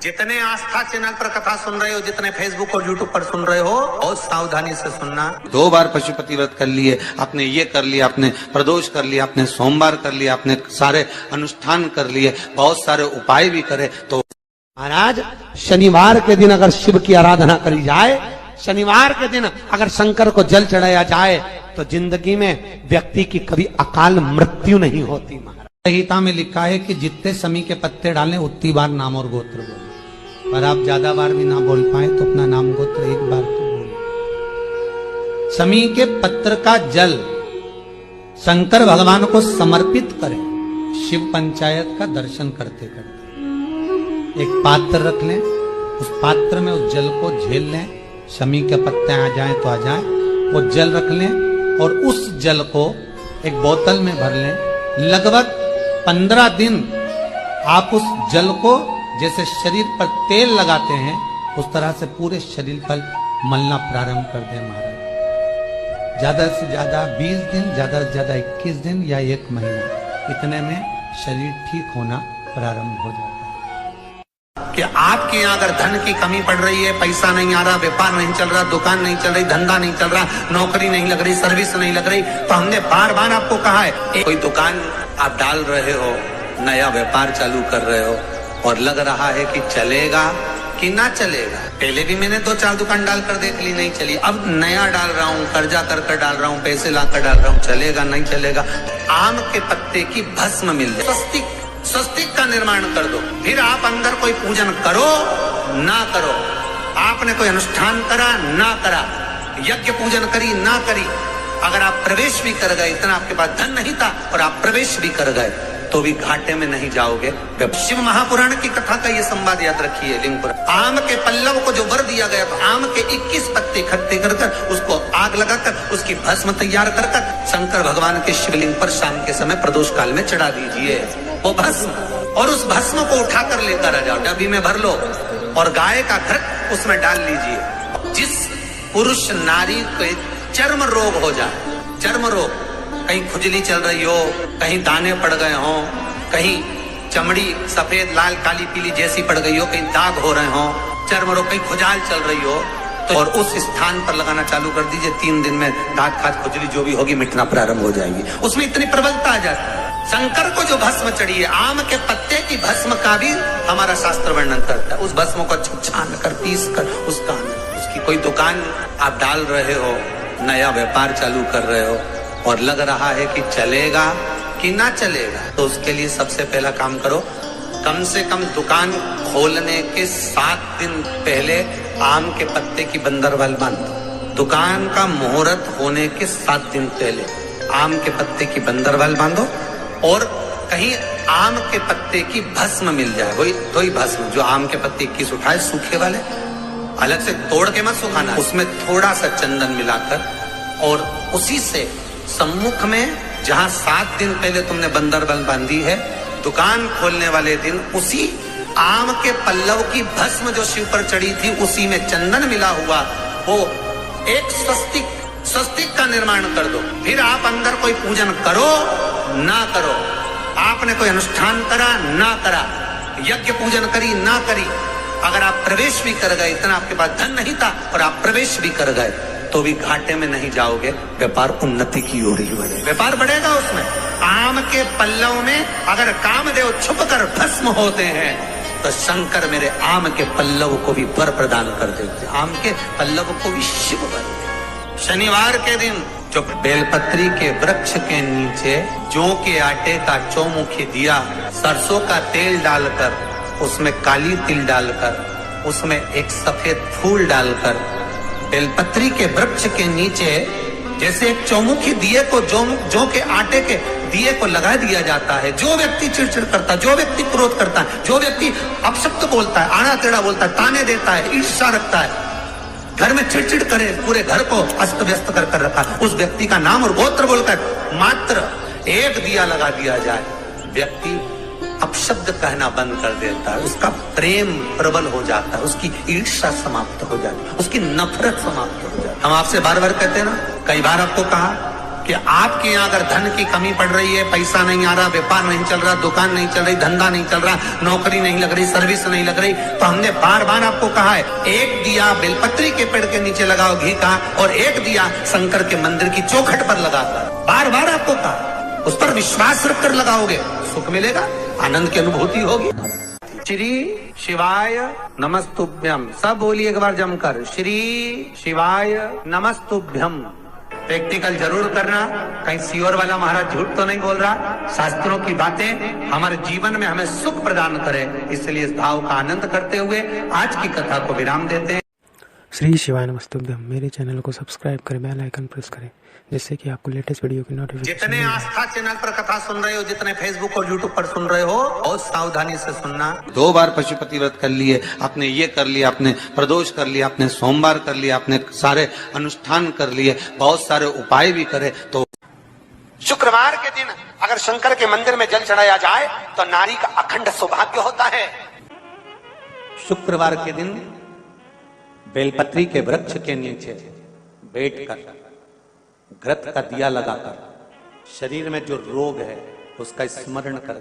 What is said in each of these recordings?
जितने आस्था चैनल पर कथा सुन रहे हो, जितने फेसबुक और यूट्यूब पर सुन रहे हो, बहुत सावधानी से सुनना। 2 बार पशुपति व्रत कर लिए, आपने ये कर लिया, आपने प्रदोष कर लिया, आपने सोमवार कर लिया, आपने सारे अनुष्ठान कर लिए, बहुत सारे उपाय भी करे, तो महाराज शनिवार के दिन अगर शिव की आराधना करी जाए, शनिवार के दिन अगर शंकर को जल चढ़ाया जाए, तो जिंदगी में व्यक्ति की कभी अकाल मृत्यु नहीं होती। महाराज संहिता में लिखा है कि जितने समी के पत्ते डालें उतनी बार नाम और गोत्र बोले, पर आप ज्यादा बार भी ना बोल पाए तो अपना नाम गोत्र एक बार तो बोले। समी के पत्र का जल शंकर भगवान को समर्पित करें, शिव पंचायत का दर्शन करते करते। एक पात्र रख लें, उस पात्र में उस जल को झेल लें, शमी के पत्ते आ जाएं तो आ जाएं, वो जल रख लें और उस जल को एक बोतल में भर लें। लगभग 15 दिन आप उस जल को जैसे शरीर पर तेल लगाते हैं उस तरह से पूरे शरीर पर मलना प्रारंभ कर दें। महाराज ज्यादा से ज्यादा 20 दिन, ज्यादा से ज्यादा 21 दिन या 1 महीना, इतने में शरीर ठीक होना प्रारंभ हो जाता है। कि आपके यहाँ अगर धन की कमी पड़ रही है, पैसा नहीं आ रहा, व्यापार नहीं चल रहा, दुकान नहीं चल रही, धंधा नहीं चल रहा, नौकरी नहीं लग रही, सर्विस नहीं लग रही, तो हमने बार बार आपको कहा है, कोई दुकान आप डाल रहे हो, नया व्यापार चालू कर रहे हो और लग रहा है कि चलेगा कि ना चलेगा। पहले भी मैंने 2-4 दुकान डालकर देख ली, नहीं चली, अब नया डाल रहा हूँ, कर्जा कर डाल रहा हूँ, पैसे लाकर डाल रहा हूँ, चलेगा नहीं चलेगा। आम के पत्ते की भस्म मिल जाए, स्वस्तिक का निर्माण कर दो, फिर आप अंदर कोई पूजन करो ना करो, आपने कोई अनुष्ठान करा ना करा, यज्ञ पूजन करी ना करी, अगर आप प्रवेश भी कर गए, इतना आपके पास धन नहीं था और आप प्रवेश भी कर गए, तो भी घाटे में नहीं जाओगे। शिव महापुराण की कथा का ये संवाद याद रखिए। लिंग पर आम के पल्लव को जो वर दिया गया, तो आम के 21 पत्ते इकट्ठे कर उसको आग लगाकर उसकी भस्म तैयार कर शंकर भगवान के शिवलिंग पर शाम के समय प्रदोष काल में चढ़ा दीजिए वो भस्म, और उस भस्म को उठाकर लेकर आ जाओ, डब्बी में भर लो और गाय का घृत उसमें डाल लीजिए। जिस पुरुष नारी को चर्म रोग हो जाए, चर्म रोग, कहीं खुजली चल रही हो, कहीं दाने पड़ गए हो, कहीं चमड़ी सफेद लाल काली पीली जैसी पड़ गई हो, कहीं दाग हो रहे हो, चर्म रोग, कहीं खुजाल चल रही हो, तो और उस स्थान पर लगाना चालू कर दीजिए। 3 दिन में दाग खाद खुजली जो भी होगी मिटना प्रारंभ हो जाएगी। उसमें इतनी प्रबलता आ जाती है। शंकर को जो भस्म चढ़ी है, आम के पत्ते की भस्म का भी हमारा शास्त्र वर्णन करता है। उस भस्म को छान कर पीस कर उसकी कोई दुकान आप डाल रहे हो, नया व्यापार चालू कर रहे हो और लग रहा है कि चलेगा कि ना चलेगा, तो उसके लिए सबसे पहला काम करो, कम से कम दुकान खोलने के 7 दिन पहले आम के पत्ते की बंदरवाल बांधो। दुकान का मुहूर्त होने के 7 दिन पहले आम के पत्ते की बंदरवाल बांधो और कहीं आम के पत्ते की भस्म मिल जाए, वही भस्म जो आम के पत्ते 21 उठाए सूखे वाले, अलग से तोड़ के मत सुखाना, उसमें थोड़ा सा चंदन मिलाकर और उसी से सम्मुख में जहां 7 दिन पहले तुमने बंदरबल बांधी है, दुकान खोलने वाले दिन उसी आम के पल्लव की भस्म जो शिव पर चढ़ी थी, उसी में चंदन मिला हुआ वो एक स्वस्तिक का निर्माण कर दो। फिर आप अंदर कोई पूजन करो ना करो, आपने कोई अनुष्ठान करा ना करा, यज्ञ पूजन करी ना करी, अगर आप प्रवेश भी कर गए, इतना आपके पास धन नहीं था और आप प्रवेश भी कर गए, तो भी घाटे में नहीं जाओगे। व्यापार उन्नति की ओर ही बढ़ेगा, व्यापार बढ़ेगा। उसमें आम के पल्लव में अगर कामदेव छुपकर भस्म होते हैं, तो शंकर मेरे आम के पल्लव को भी वर प्रदान कर देते, आम के पल्लव को भी शिव वर देते। शनिवार के दिन जो बेलपत्री के वृक्ष के नीचे जौ के आटे का चौमुखी दिया, सरसों का तेल डालकर, उसमें काली तिल डालकर, उसमें एक सफेद फूल डालकर, बेलपत्री के वृक्ष के नीचे जैसे एक चौमुखी दिए को जौ के आटे के दिए को लगा दिया जाता है। जो व्यक्ति चिड़चिड़ करता है, जो व्यक्ति क्रोध करता है, जो व्यक्ति अपशब्द बोलता है, आड़ा टेढ़ा बोलता है, ताने देता है, ईर्ष्या रखता है, घर में चिड़चिड़ करे, पूरे घर को अस्त व्यस्त कर रखा, उस व्यक्ति का नाम और गोत्र बोलकर मात्र एक दिया लगा दिया जाए, व्यक्ति अपशब्द कहना बंद कर देता है, उसका प्रेम प्रबल हो जाता है, उसकी ईर्ष्या समाप्त हो जाती है, उसकी नफरत समाप्त हो जाती है। हम आपसे बार बार कहते हैं ना, कई बार आपको कहा कि आपके यहाँ अगर धन की कमी पड़ रही है, पैसा नहीं आ रहा, व्यापार नहीं चल रहा, दुकान नहीं चल रही, धंधा नहीं चल रहा, नौकरी नहीं लग रही, सर्विस नहीं लग रही, तो हमने बार बार आपको कहा है, एक दिया बेलपत्री के पेड़ के नीचे लगाओ घी का, और एक दिया शंकर के मंदिर की चौखट पर लगाकर, बार बार आपको कहा, उस पर विश्वास रखकर लगाओगे, सुख मिलेगा, आनंद की अनुभूति होगी। श्री शिवाय नमस्तुभ्यम, सब बोलिए एक बार जमकर, श्री शिवाय नमस्तुभ्यम। प्रैक्टिकल जरूर करना, कहीं सियोर वाला महाराज झूठ तो नहीं बोल रहा। शास्त्रों की बातें हमारे जीवन में हमें सुख प्रदान करे, इसलिए इस भाव का आनंद करते हुए आज की कथा को विराम देते हैं। श्री शिवाय नमस्तुभ्यम। मेरे चैनल को सब्सक्राइब करें, बेल आइकन प्रेस करें, जिससे कि आपको लेटेस्ट वीडियो की नोटिफिकेशन। जितने आस्था चैनल पर कथा सुन रहे हो, जितने फेसबुक और यूट्यूब पर सुन रहे हो, बहुत सावधानी से सुनना। 2 बार पशुपति व्रत कर लिए, आपने ये कर लिया, आपने प्रदोष कर लिया, आपने सोमवार कर लिया, आपने सारे अनुष्ठान कर लिए, बहुत सारे उपाय भी करे, तो शुक्रवार के दिन अगर शंकर के मंदिर में जल चढ़ाया जाए तो नारी का अखंड सौभाग्य होता है। शुक्रवार के दिन बेलपत्री के वृक्ष के नीचे बैठकर घृत का दिया लगाकर शरीर में जो रोग है उसका स्मरण कर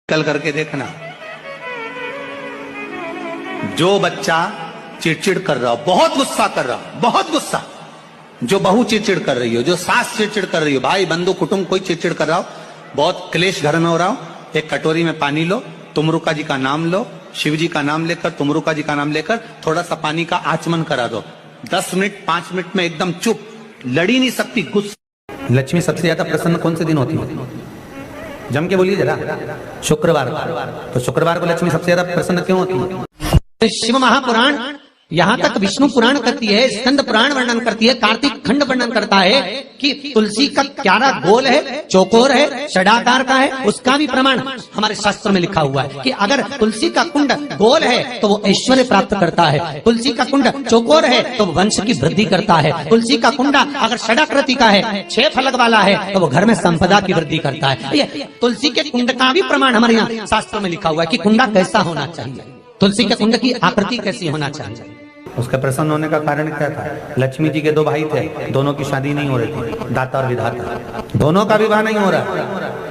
कल करके देखना। जो बच्चा चिड़चिड़ कर रहा हो, बहुत गुस्सा कर रहा हो, बहुत गुस्सा, जो बहू चिड़चिड़ कर रही हो, जो सास चिड़चिड़ कर रही हो, भाई बंधु कुटुंब कोई चिड़चिड़ कर रहा हो, बहुत क्लेश घर में हो रहा हो, एक कटोरी में पानी लो, तुमरुका जी का नाम लो, शिव जी का नाम लेकर, तुमरुका जी का नाम लेकर थोड़ा सा पानी का आचमन करा दो। 10 मिनट 5 मिनट में एकदम चुप, लड़ी नहीं सकती, गुस्सा। लक्ष्मी सबसे ज्यादा प्रसन्न कौन से दिन होती है? जम के बोलिए जरा। शुक्रवार। तो शुक्रवार को लक्ष्मी सबसे ज्यादा प्रसन्न क्यों होती है? शिव महापुराण यहाँ तक विष्णु पुराण करती है, स्कंद पुराण वर्णन करती है, कार्तिक खंड वर्णन करता है कि तुलसी का क्यारा गोल है, चौकोर है, षडाकार का है। उसका भी प्रमाण हमारे शास्त्र में लिखा हुआ है कि अगर तुलसी का कुंड गोल है तो वो ऐश्वर्य प्राप्त करता है, तुलसी का कुंड चौकोर है तो वो वंश की वृद्धि करता है, तुलसी का कुंडा अगर षडाकृति का है, 6 फलक वाला है, तो वो घर में संपदा की वृद्धि करता है। ये तुलसी के कुंड का भी प्रमाण हमारे यहाँ शास्त्र में लिखा हुआ है कि कुंडा कैसा होना चाहिए, तुलसी के कुंड की आकृति कैसी होना चाहिए। उसका प्रसन्न होने का कारण क्या था? लक्ष्मी जी के 2 भाई थे, दोनों की शादी नहीं हो रही थी, दाता और विधाता, दोनों का विवाह नहीं हो रहा।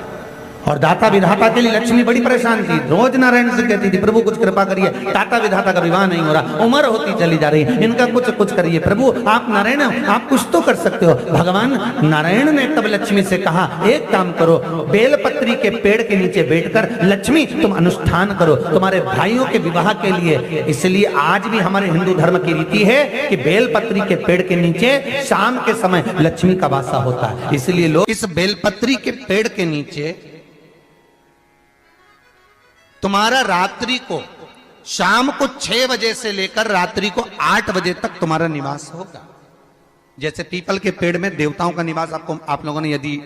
और दाता विधाता के लिए लक्ष्मी बड़ी परेशान थी, रोज नारायण से कहती थी, प्रभु कुछ कृपा करिए, दाता विधाता का विवाह नहीं हो रहा, उम्र होती चली जा रही है, इनका कुछ करिए प्रभु, आप नारायण आप कुछ तो कर सकते हो। भगवान नारायण ने तब लक्ष्मी से कहा, एक काम करो, बेलपत्री के पेड़ के नीचे बैठकर लक्ष्मी तुम अनुष्ठान करो तुम्हारे भाइयों के विवाह के लिए। इसलिए आज भी हमारे हिंदू धर्म की रीति है कि बेलपत्री के पेड़ के नीचे शाम के समय लक्ष्मी का वासा होता है। इसलिए लोग इस बेलपत्री के पेड़ के नीचे तुम्हारा रात्रि को, शाम को 6 बजे से लेकर रात्रि को 8 बजे तक तुम्हारा निवास होगा। जैसे पीपल के पेड़ में देवताओं का निवास, आपको आप लोगों ने यदि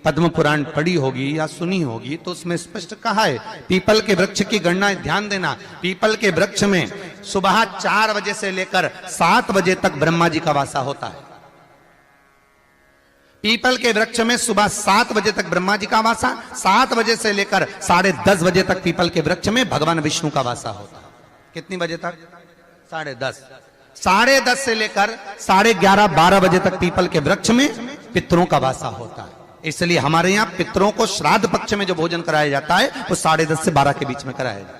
पद्म पुराण पढ़ी होगी या सुनी होगी तो उसमें स्पष्ट कहा है, पीपल के वृक्ष की गणना ध्यान देना, पीपल के वृक्ष में सुबह 4 बजे से लेकर 7 बजे तक ब्रह्मा जी का वासा होता है। पीपल के वृक्ष में सुबह 7 बजे तक ब्रह्मा जी का वासा, 7 बजे से लेकर 10:30 बजे तक पीपल के वृक्ष में भगवान विष्णु का वासा होता है। कितनी बजे तक? 10:30। 10:30 से लेकर 11:30 12 बजे तक पीपल के वृक्ष में पितरों का वासा होता है। इसलिए हमारे यहाँ पितरों को श्राद्ध पक्ष में जो भोजन कराया जाता है वो 10:30 से 12 के बीच में कराया जाता है।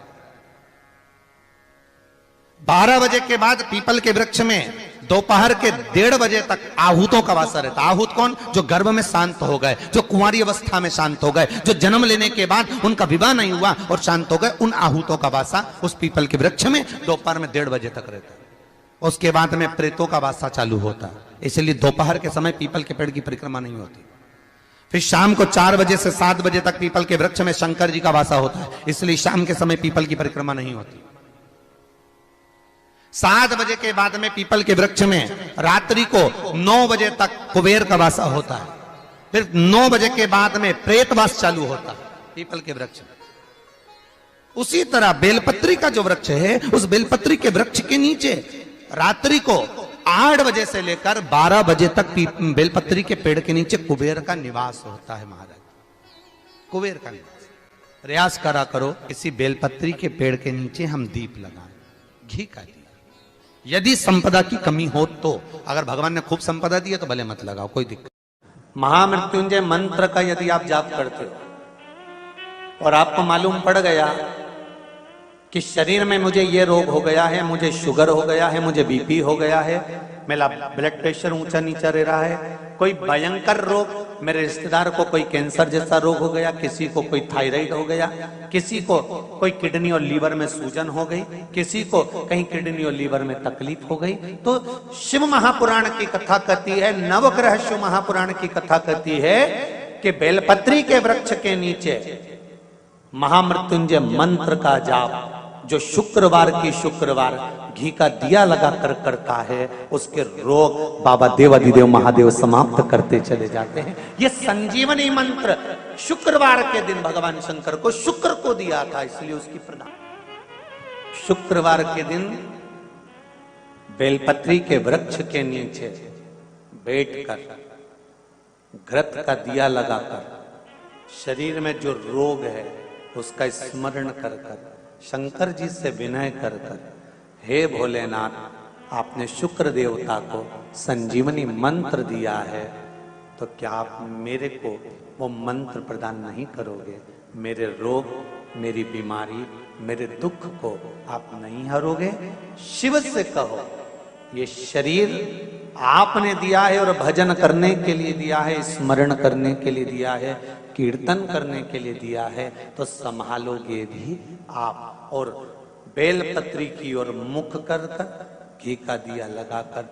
12 बजे के बाद पीपल के वृक्ष में दोपहर के 1:30 बजे तक आहूतों का वासा रहता है। आहूत कौन? जो गर्भ में शांत हो गए, जो कुंवारी अवस्था में शांत हो गए, जो जन्म लेने के बाद उनका विवाह नहीं हुआ और शांत हो गए, उन आहूतों का वासा उस पीपल के वृक्ष में दोपहर में 1:30 बजे तक रहता है। उसके बाद में प्रेतों का वासा चालू होता है। इसलिए दोपहर के समय पीपल के पेड़ की परिक्रमा नहीं होती। फिर शाम को 4 बजे से 7 बजे तक पीपल के वृक्ष में शंकर जी का वासा होता है। इसलिए शाम के समय पीपल की परिक्रमा नहीं होती। 7 बजे के बाद में पीपल के वृक्ष में रात्रि को 9 बजे तक कुबेर का वासा होता है। फिर 9 बजे के बाद में प्रेतवास चालू होता है पीपल के वृक्ष में। उसी तरह बेलपत्री का जो वृक्ष है, उस बेलपत्री के वृक्ष के नीचे रात्रि को 8 बजे से लेकर 12 बजे तक बेलपत्री के पेड़ के नीचे कुबेर का निवास होता है। महाराज, कुबेर का निवास। प्रयास करा करो इसी बेलपत्री के पेड़ के नीचे हम दीप लगाएं, घी का दीप। यदि संपदा की कमी हो तो, अगर भगवान ने खूब संपदा दी है तो भले मत लगाओ, कोई दिक्कत। महामृत्युंजय मंत्र का यदि आप जाप करते हो और आपको मालूम पड़ गया कि शरीर में मुझे ये रोग हो गया है, मुझे शुगर हो गया है, मुझे बीपी हो गया है, मेरा ब्लड प्रेशर ऊंचा नीचा रह रहा है, कोई भयंकर रोग, मेरे रिश्तेदार को कोई कैंसर जैसा रोग हो गया, किसी को कोई थायराइड हो गया, किसी को कोई किडनी और लीवर में सूजन हो गई, किसी को कहीं किडनी और लीवर में तकलीफ हो गई, तो शिव महापुराण की कथा कहती है, नवग्रह शिव महापुराण की कथा कहती है कि बेलपत्री के वृक्ष के नीचे महामृत्युंजय मंत्र का जाप जो शुक्रवार की शुक्रवार घी का दिया लगाकर करता है, उसके रोग बाबा देवाधिदेव महादेव समाप्त करते चले जाते हैं। ये संजीवनी मंत्र शुक्रवार के दिन भगवान शंकर को शुक्र को दिया था, इसलिए उसकी प्रधान शुक्रवार के दिन बेलपत्री के वृक्ष के नीचे बैठकर घृत का दिया लगाकर शरीर में जो रोग है उसका स्मरण कर कर शंकर जी से विनय कर कर, हे भोलेनाथ, आपने शुक्र देवता को संजीवनी मंत्र दिया है, तो क्या आप मेरे को वो मंत्र प्रदान नहीं करोगे? मेरे रोग, मेरी बीमारी, मेरे दुख को आप नहीं हरोगे? शिव से कहो, ये शरीर आपने दिया है और भजन करने के लिए दिया है, स्मरण करने के लिए दिया है, कीर्तन करने के लिए दिया है, तो संभालोगे भी आप। और बेलपत्री की ओर मुख कर कर घी का दिया लगाकर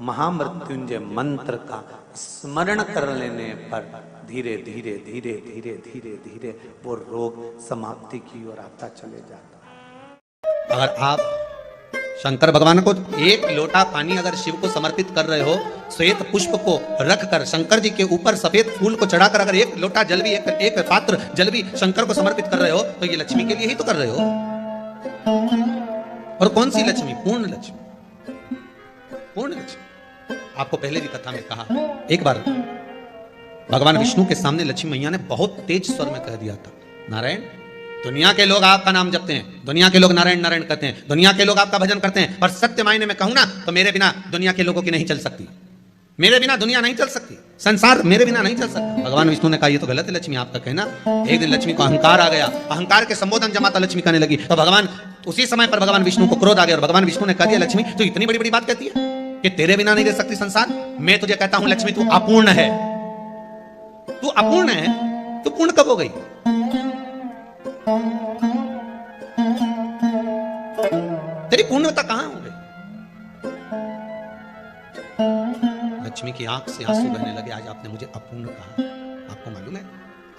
महामृत्युंजय मंत्र का स्मरण कर लेने पर धीरे धीरे धीरे धीरे धीरे धीरे वो रोग समाप्ति की ओर आता चले जाता। अगर आप शंकर भगवान को एक लोटा पानी अगर शिव को समर्पित कर रहे हो, श्वेत पुष्प को रखकर शंकर जी के ऊपर सफेद फूल को चढ़ाकर अगर एक लोटा जल भी एक पात्र जल भी शंकर को समर्पित कर रहे हो, तो ये लक्ष्मी के लिए ही तो कर रहे हो। और कौन सी लक्ष्मी? पूर्ण लक्ष्मी, पूर्ण लक्ष्मी। आपको पहले भी कथा में कहा, एक बार भगवान विष्णु के सामने लक्ष्मी मैया ने बहुत तेज स्वर में कह दिया था, नारायण, दुनिया के लोग आपका नाम जपते हैं, दुनिया के लोग नारायण नारायण कहते हैं, दुनिया के लोग आपका भजन करते हैं, पर सत्य मायने में कहूं ना तो मेरे बिना दुनिया के लोगों की नहीं चल सकती, मेरे बिना दुनिया नहीं चल सकती, संसार मेरे बिना नहीं चल सकता। भगवान विष्णु ने कहा ये तो गलत है लक्ष्मी आपका कहना। एक दिन लक्ष्मी को अहंकार आ गया, अहंकार के संबोधन जमाता लक्ष्मी कहने लगी, तो भगवान उसी समय पर भगवान विष्णु को क्रोध आ गया और भगवान विष्णु ने कह दिया, लक्ष्मी तू इतनी बड़ी बड़ी बात कहती है कि तेरे बिना नहीं रह सकती संसार? मैं तुझे कहता हूं लक्ष्मी, तू अपूर्ण है, तू अपूर्ण है, तू पूर्ण कब हो गई? तेरी पूर्णता कहां हो गई? लक्ष्मी की आंख से आंसू बहने लगे। आज आपने मुझे अपूर्ण कहा, आपको मालूम है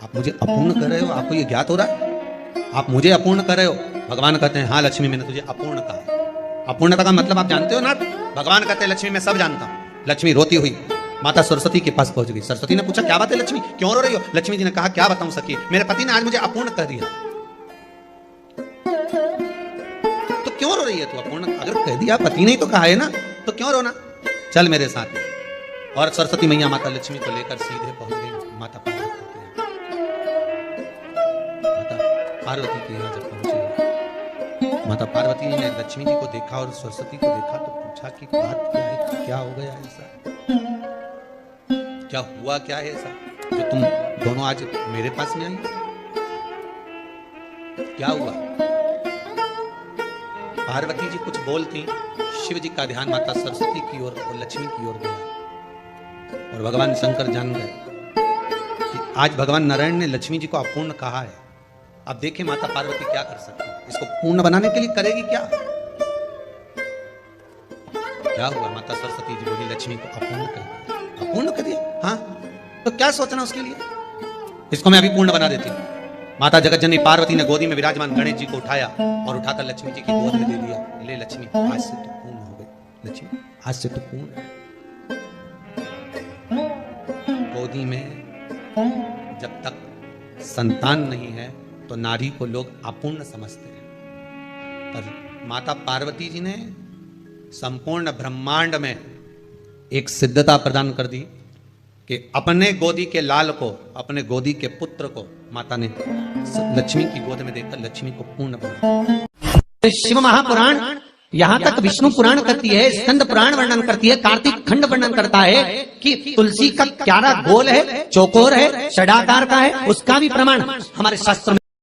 आप मुझे अपूर्ण कर रहे हो? आपको ये ज्ञात हो रहा है आप मुझे अपूर्ण कर रहे हो? भगवान कहते हैं हाँ लक्ष्मी, मैंने तुझे अपूर्ण कहा। अपूर्णता का मतलब आप जानते हो ना? भगवान कहते हैं लक्ष्मी मैं सब जानता हूं। लक्ष्मी रोती हुई माता सरस्वती के पास पहुंच गई। सरस्वती ने पूछा क्या बात है लक्ष्मी, क्यों रो रही हो? लक्ष्मी जी ने कहा क्या बताऊं सखी, मेरे पति ने आज मुझे अपूर्ण कर दिया। तो क्यों रो रही है तू? अपूर्ण अगर कह दिया, पति ने तो कहा है ना, तो क्यों रोना? चल मेरे साथ। और सरस्वती मैया माता लक्ष्मी को लेकर सीधे पहुंच गई माता पार्वती के यहाँ। माता पार्वती के यहाँ जब पहुंचे, माता पार्वती ने लक्ष्मी जी को देखा और सरस्वती को देखा तो पूछा कि बात क्या है, क्या हो गया ऐसा, क्या हुआ, क्या है ऐसा जो तुम दोनों आज मेरे पास में आई? क्या हुआ? पार्वती जी कुछ बोलती, शिव जी का ध्यान माता सरस्वती की ओर और लक्ष्मी की ओर गया और भगवान शंकर जान गए कि आज भगवान नारायण ने लक्ष्मी जी को अपूर्ण कहा है। अब देखें माता पार्वती क्या कर सकती है, इसको पूर्ण बनाने के लिए करेगी क्या? क्या हुआ? माता सरस्वती जी बोली लक्ष्मी को अपूर्ण कर दिया। अपूर्ण कर दिया? हाँ, तो क्या सोचना उसके लिए, इसको मैं अभी पूर्ण बना देती हूँ। माता जगतजननी पार्वती ने गोदी में विराजमान गणेश जी को उठाया और उठाकर लक्ष्मी जी की गोद में दे दिया। ले लक्ष्मी, आज से तो पूर्ण हो गई। लक्ष्मी आज से तो पूर्ण। गोदी में जब तक संतान नहीं है तो नारी को लोग अपूर्ण समझते हैं, पर माता पार्वती जी ने संपूर्ण ब्रह्मांड में एक सिद्धता प्रदान कर दी कि अपने गोदी के लाल को, अपने गोदी के पुत्र को माता ने लक्ष्मी की गोद में देकर लक्ष्मी को पूर्ण बना। शिव महापुराण यहाँ तक विष्णु पुराण करती है, स्कंद पुराण वर्णन करती है, कार्तिक खंड वर्णन करता है कि तुलसी का क्यारा गोल है, चौकोर है, षडाकार का है, उसका भी प्रमाण हमारे शास्त्र में